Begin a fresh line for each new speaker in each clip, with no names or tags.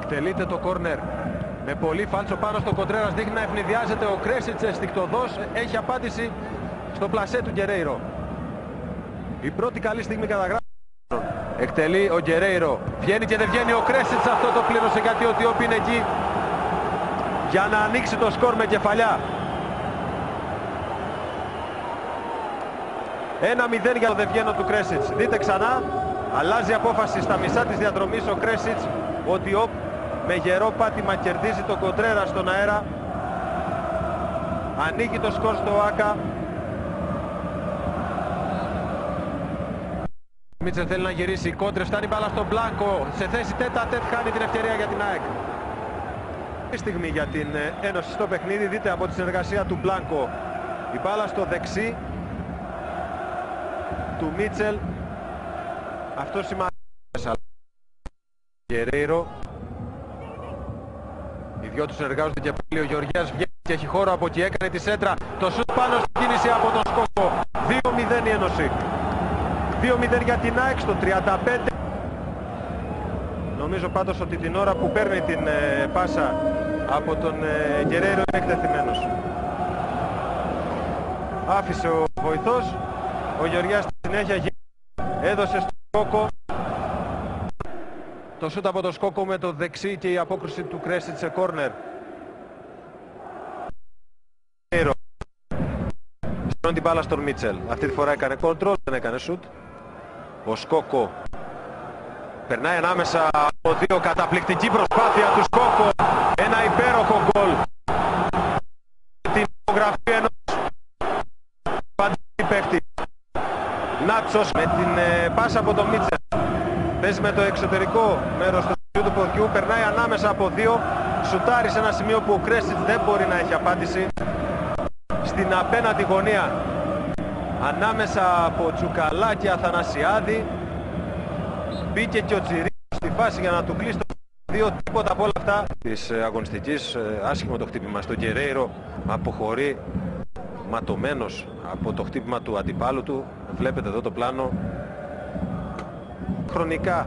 Εκτελείται το κόρνερ με πολύ φάλτσο πάνω στο Κοντρέρας, δείχνει να ευνηδιάζεται ο Κρέσιτς αισθηκτωδώς, έχει απάντηση στο πλασέ του Γκερέιρο. Η πρώτη καλή στιγμή καταγράφει. Εκτελεί ο Γκερέιρο, βγαίνει και δεν βγαίνει ο Κρέσιτς, αυτό το πλήρωσε γιατί ο Τιόπ είναι εκεί για να ανοίξει το σκορ με κεφαλιά. 1-0 για το δευγένο του Κρέσιτς. Δείτε ξανά, αλλάζει απόφαση στα μισά της διαδρομής ο Κρέσιτς. Ο Τιόπ με γερό πάτημα κερδίζει τον Κοντρέρα στον αέρα. Ανοίγει το σκορ στο ΆΚΑ. Ο Μίτσελ θέλει να γυρίσει, κόντρε, φτάνει μπάλα στον Μπλάνκο. Σε θέση τέτα-τέτ χάνει την ευκαιρία για την ΑΕΚ. Η στιγμή για την Ένωση στο παιχνίδι, δείτε από τη συνεργασία του Μπλάνκο. Η μπάλα στο δεξί του Μίτσελ. Αυτό σημαίνει Γκερέιρο. Οι δυο τους συνεργάζονται και πάλι. Ο Γεωργιάς βγαίνει και έχει χώρο από εκεί, έκανε τη σέντρα. Το σουτ πάνω στην κίνηση από τον Σκόκο. 2-0 η Ένωση. 2-0 για την ΑΕΚ στο 35. Νομίζω πάντως ότι την ώρα που παίρνει την πάσα από τον Γκερέιρο είναι εκτεθειμένος. Άφησε ο βοηθός. Ο Γεωργιάς στη συνέχεια έδωσε στο Σκόκο. Το σούτ από το Σκόκο με το δεξί και η απόκριση του Κρέσιτ σε κόρνερ. Στρώνει την μπάλα στον Μίτσελ. Αυτή τη φορά έκανε κόντρολ, δεν έκανε σούτ. Ο Σκόκο περνάει ανάμεσα από δύο, καταπληκτική προσπάθεια του Σκόκο. Ένα υπέροχο γκολ. Την υπογραφή ενός παντή παίκτη. Νάτσος με την πάσα από τον Μίτσελ. Παίζει με το εξωτερικό μέρος του ποδιού, περνάει ανάμεσα από δύο, σουτάρει σε ένα σημείο που ο Κρέσιτς δεν μπορεί να έχει απάντηση. Στην απέναντι γωνία, ανάμεσα από Τσουκαλά και Αθανασιάδη, μπήκε και ο Τσιρίκος στη φάση για να του κλείσει το δύο. Τίποτα από όλα αυτά της αγωνιστικής, άσχημο το χτύπημα στο Γκερέιρο, αποχωρεί ματωμένος από το χτύπημα του αντιπάλου του. Βλέπετε εδώ το πλάνο. Χρονικά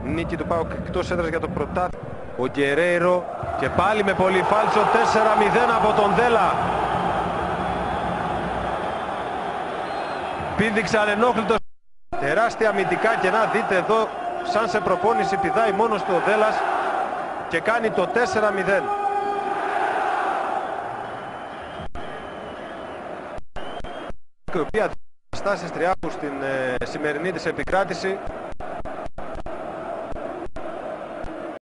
νίκη του ΠΑΟΚ εκτός έδρας για το πρωτάθλημα. Ο Γκερέιρο και πάλι με πολύ φάλτσο, 4-0 από τον Δέλα. Πήδηξε ανενόχλητος. Τεράστια αμυντικά κενά, δείτε εδώ σαν σε προπόνηση πηδάει μόνος του ο Δέλας και κάνει το 4-0. Η οποία στάσεις τριάπου στην σημερινή της επικράτηση.